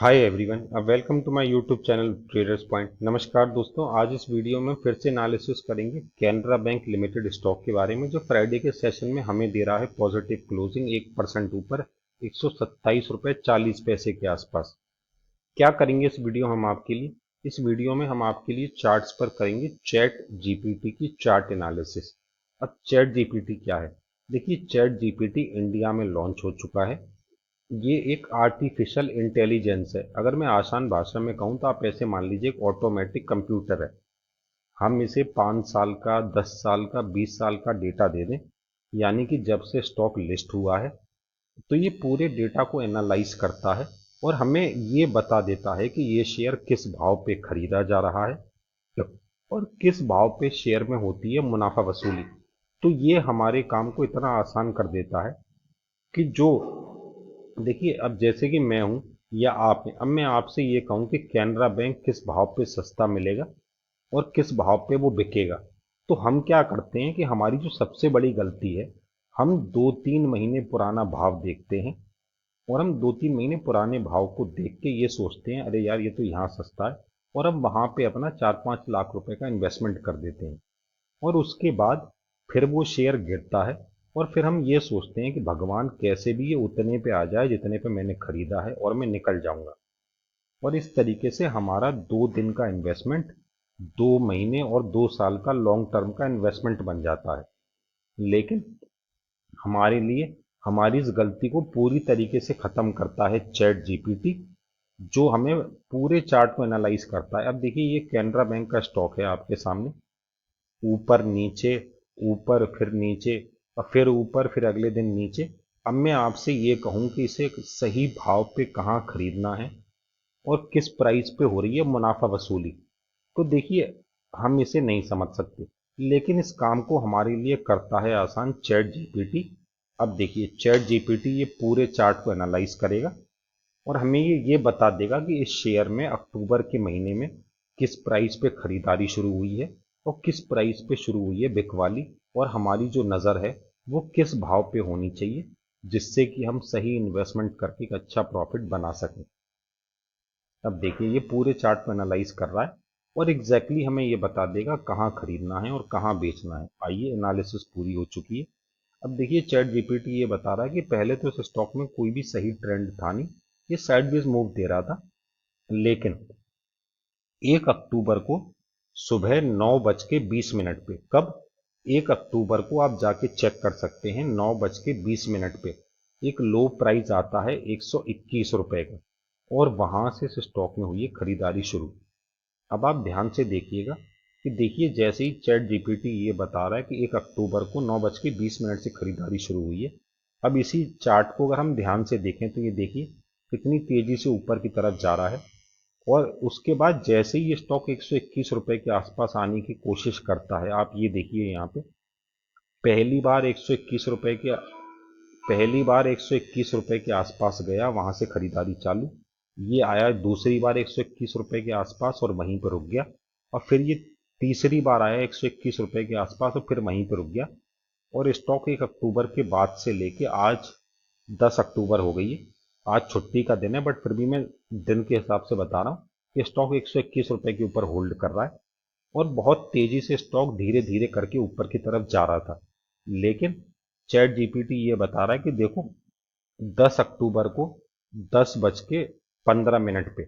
Hi everyone, welcome to my YouTube channel traders point. नमस्कार दोस्तों, आज इस वीडियो में फिर से एनालिसिस करेंगे कैनरा बैंक लिमिटेड स्टॉक के बारे में, जो फ्राइडे के सेशन में हमें दे रहा है पॉजिटिव क्लोजिंग 1% ऊपर 127 रुपये 40 पैसे के आसपास। क्या करेंगे इस वीडियो हम आपके लिए? इस वीडियो में हम आपके लिए चार्ट्स पर करेंगे चैट जीपीटी की चार्ट एनालिसिस। अब चैट जीपीटी क्या है? देखिए, चैट जीपीटी इंडिया में लॉन्च हो चुका है। ये एक आर्टिफिशियल इंटेलिजेंस है। अगर मैं आसान भाषा में कहूँ तो आप ऐसे मान लीजिए एक ऑटोमेटिक कंप्यूटर है। हम इसे 5 साल का, 10 साल का, 20 साल का डेटा दे दें, यानी कि जब से स्टॉक लिस्ट हुआ है, तो ये पूरे डेटा को एनालाइज करता है और हमें ये बता देता है कि ये शेयर किस भाव पे खरीदा जा रहा है और किस भाव पे शेयर में होती है मुनाफा वसूली। तो ये हमारे काम को इतना आसान कर देता है कि जो, देखिए, अब जैसे कि मैं हूं या आप हैं, अब मैं आपसे ये कहूं कि कैनरा बैंक किस भाव पे सस्ता मिलेगा और किस भाव पे वो बिकेगा, तो हम क्या करते हैं कि हमारी जो सबसे बड़ी गलती है, हम 2-3 महीने पुराना भाव देखते हैं और हम 2-3 महीने पुराने भाव को देख के ये सोचते हैं, अरे यार ये तो यहाँ सस्ता है, और हम वहां पे अपना 4-5 लाख रुपए का इन्वेस्टमेंट कर देते हैं। और उसके बाद फिर वो शेयर गिरता है और फिर हम ये सोचते हैं कि भगवान कैसे भी ये उतने पे आ जाए जितने पे मैंने खरीदा है और मैं निकल जाऊंगा। और इस तरीके से हमारा 2 दिन का इन्वेस्टमेंट 2 महीने और 2 साल का लॉन्ग टर्म का इन्वेस्टमेंट बन जाता है। लेकिन हमारे लिए हमारी इस गलती को पूरी तरीके से खत्म करता है चैट जीपीटी, जो हमें पूरे चार्ट को एनालाइज करता है। अब देखिए, ये कैनरा बैंक का स्टॉक है आपके सामने, ऊपर नीचे, ऊपर फिर नीचे, और फिर ऊपर, फिर अगले दिन नीचे। अब मैं आपसे ये कहूं कि इसे एक सही भाव पे कहाँ खरीदना है और किस प्राइस पे हो रही है मुनाफा वसूली, तो देखिए, हम इसे नहीं समझ सकते। लेकिन इस काम को हमारे लिए करता है आसान चैट जीपीटी। अब देखिए, चैट जीपीटी ये पूरे चार्ट को एनालाइज करेगा और हमें ये बता देगा कि इस शेयर में अक्टूबर के महीने में किस प्राइस पे खरीदारी शुरू हुई है और किस प्राइस पे शुरू हुई है बिकवाली, और हमारी जो नज़र है वो किस भाव पे होनी चाहिए, जिससे कि हम सही इन्वेस्टमेंट करके एक अच्छा प्रॉफिट बना सकें। अब देखिए, ये पूरे चार्ट को एनालाइज कर रहा है और एग्जैक्टली हमें ये बता देगा कहाँ खरीदना है और कहाँ बेचना है। आइए, एनालिसिस पूरी हो चुकी है। अब देखिए, चैट जीपीटी ये बता रहा है कि पहले तो इस स्टॉक में कोई भी सही ट्रेंड था नहीं, ये साइडवेज मूव दे रहा था। लेकिन 1 अक्टूबर को सुबह 9:20 पे, कब? 1 अक्टूबर को आप जाके चेक कर सकते हैं, 9:20 पे एक लो प्राइस आता है 121 रुपए का, और वहां से इस स्टॉक में हुई है खरीदारी शुरू। अब आप ध्यान से देखिएगा कि देखिए, जैसे ही चैट जीपीटी ये बता रहा है कि 1 अक्टूबर को 9:20 से खरीदारी शुरू हुई है, अब इसी चार्ट को अगर हम ध्यान से देखें तो ये देखिए कितनी तेजी से ऊपर की तरफ जा रहा है। और उसके बाद जैसे ही ये स्टॉक 121 रुपए के आसपास आने की कोशिश करता है, आप ये देखिए यहाँ पे पहली बार 121 रुपए के पहली बार 121 रुपए के आसपास गया, वहां से खरीदारी चालू। ये आया दूसरी बार 121 रुपए के आसपास और वहीं पर रुक गया, और फिर ये तीसरी बार आया 121 रुपए के आसपास और फिर वहीं पर रुक गया। और स्टॉक 1 अक्टूबर के बाद से लेके आज 10 अक्टूबर हो गई है। आज छुट्टी का दिन है, बट फिर भी मैं दिन के हिसाब से बता रहा हूँ कि स्टॉक 121 रुपए के ऊपर होल्ड कर रहा है और बहुत तेजी से स्टॉक धीरे धीरे करके ऊपर की तरफ जा रहा था। लेकिन चैट जीपीटी ये बता रहा है कि देखो, 10 अक्टूबर को 10:15 पे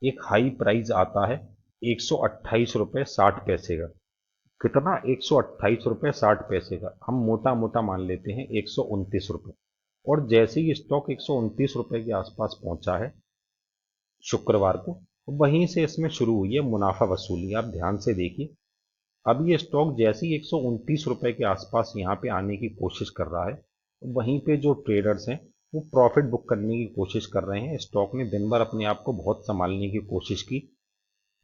एक हाई प्राइस आता है 128 रुपये 60 पैसे का। कितना? 128 रुपये 60 पैसे का। हम मोटा मोटा मान लेते हैं 129 रुपये। और जैसे ही स्टॉक 129 रुपये के आसपास पहुंचा है शुक्रवार को, वहीं से इसमें शुरू हुई है मुनाफा वसूली। आप ध्यान से देखिए, अब ये स्टॉक जैसे ही 129 रुपये के आसपास यहाँ पे आने की कोशिश कर रहा है, वहीं पे जो ट्रेडर्स हैं वो प्रॉफिट बुक करने की कोशिश कर रहे हैं। स्टॉक ने दिन भर अपने आप को बहुत संभालने की कोशिश की।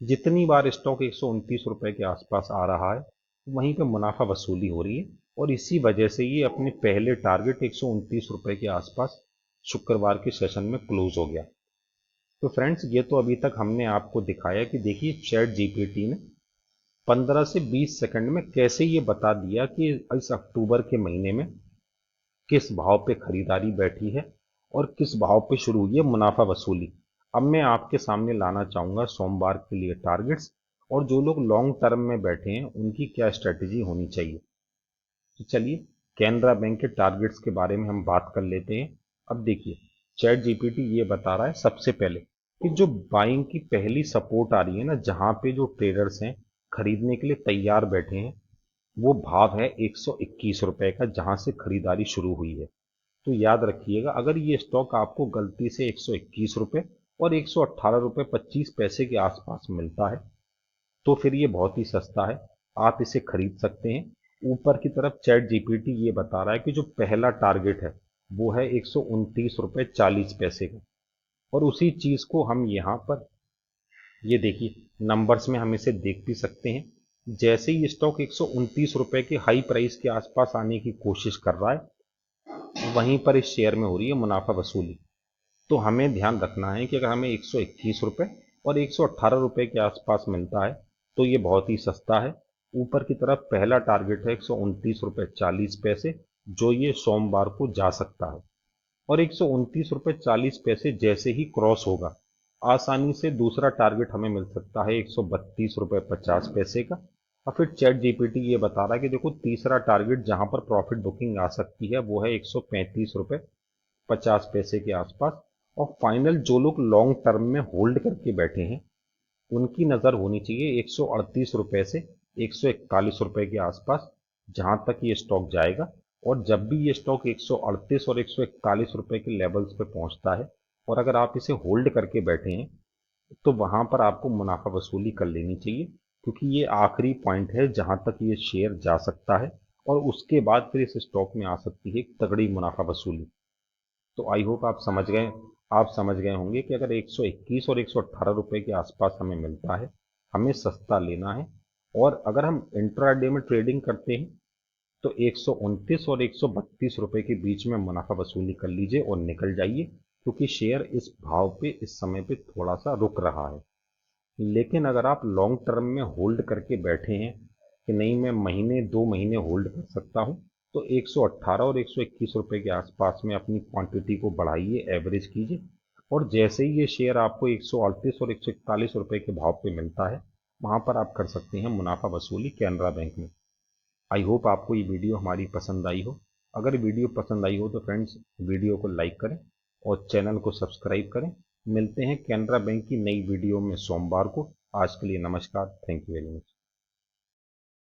जितनी बार स्टॉक 129 रुपये के आसपास आ रहा है, वहीं पे मुनाफा वसूली हो रही है, और इसी वजह से ये अपने पहले टारगेट 129 रुपये के आसपास शुक्रवार के सेशन में क्लोज हो गया। तो फ्रेंड्स, ये तो अभी तक हमने आपको दिखाया कि देखिए चैट जीपीटी ने 15 से 20 सेकंड में कैसे ये बता दिया कि इस अक्टूबर के महीने में किस भाव पे खरीदारी बैठी है और किस भाव पे शुरू हुई है मुनाफा वसूली। अब मैं आपके सामने लाना चाहूँगा सोमवार के लिए टारगेट्स, और जो लोग लॉन्ग टर्म में बैठे हैं उनकी क्या स्ट्रेटेजी होनी चाहिए। तो चलिए कैनरा बैंक के टारगेट्स के बारे में हम बात कर लेते हैं। अब देखिए चैट जीपीटी ये बता रहा है सबसे पहले कि जो बाइंग की पहली सपोर्ट आ रही है ना, जहाँ पे जो ट्रेडर्स हैं खरीदने के लिए तैयार बैठे हैं, वो भाव है 121 रुपए का, जहाँ से खरीदारी शुरू हुई है। तो याद रखिएगा, अगर ये स्टॉक आपको गलती से 121 रुपए और 118 रुपए 25 पैसे के आसपास मिलता है तो फिर ये बहुत ही सस्ता है, आप इसे खरीद सकते हैं। ऊपर की तरफ चैट जीपीटी ये बता रहा है कि जो पहला टारगेट है वो है 129 रुपए 40 पैसे का, और उसी चीज को हम यहाँ पर ये देखिए नंबर्स में हम इसे देख भी सकते हैं। जैसे ही स्टॉक 129 रुपए के हाई प्राइस के आसपास आने की कोशिश कर रहा है, वहीं पर इस शेयर में हो रही है मुनाफा वसूली। तो हमें ध्यान रखना है कि अगर हमें 121 रुपए और 118 रुपए के आसपास मिलता है तो ये बहुत ही सस्ता है। ऊपर की तरफ पहला टारगेट है 129 रुपए 40 पैसे, जो ये सोमवार को जा सकता है, और 129 रुपए 40 पैसे जैसे ही क्रॉस होगा आसानी से दूसरा टारगेट हमें मिल सकता है 132 रुपए 50 पैसे का। और फिर चैट जीपीटी ये बता रहा है कि देखो तीसरा टारगेट जहां पर प्रॉफिट बुकिंग आ सकती है वो है 135 रुपए 50 पैसे के आसपास। और फाइनल जो लोग लॉन्ग टर्म में होल्ड करके बैठे हैं उनकी नज़र होनी चाहिए 138 रुपए से 141 रुपए के आसपास, जहां तक ये स्टॉक जाएगा। और जब भी ये स्टॉक 138 और 141 रुपए के लेवल्स पे पहुंचता है और अगर आप इसे होल्ड करके बैठे हैं तो वहां पर आपको मुनाफा वसूली कर लेनी चाहिए, क्योंकि ये आखिरी पॉइंट है जहां तक ये शेयर जा सकता है, और उसके बाद फिर इस स्टॉक में आ सकती है एक तगड़ी मुनाफा वसूली। तो आई होप आप समझ गए होंगे कि अगर 121 और 118 रुपए के आसपास हमें मिलता है, हमें सस्ता लेना है। और अगर हम इंट्राडे में ट्रेडिंग करते हैं तो 129 और 132 रुपए के बीच में मुनाफा वसूली कर लीजिए और निकल जाइए, क्योंकि शेयर इस भाव पे इस समय पे थोड़ा सा रुक रहा है। लेकिन अगर आप लॉन्ग टर्म में होल्ड करके बैठे हैं कि नहीं मैं महीने 2 महीने होल्ड कर सकता हूं, तो 118 और 121 रुपए के आसपास में अपनी क्वांटिटी को बढ़ाइए, एवरेज कीजिए, और जैसे ही ये शेयर आपको 138 और 141 रुपए के भाव पे मिलता है वहां पर आप कर सकते हैं मुनाफा वसूली कैनरा बैंक में। आई होप आपको ये वीडियो हमारी पसंद आई हो। अगर वीडियो पसंद आई हो तो फ्रेंड्स वीडियो को लाइक करें और चैनल को सब्सक्राइब करें। मिलते हैं कैनरा बैंक की नई वीडियो में सोमवार को। आज के लिए नमस्कार, थैंक यू वेरी मच।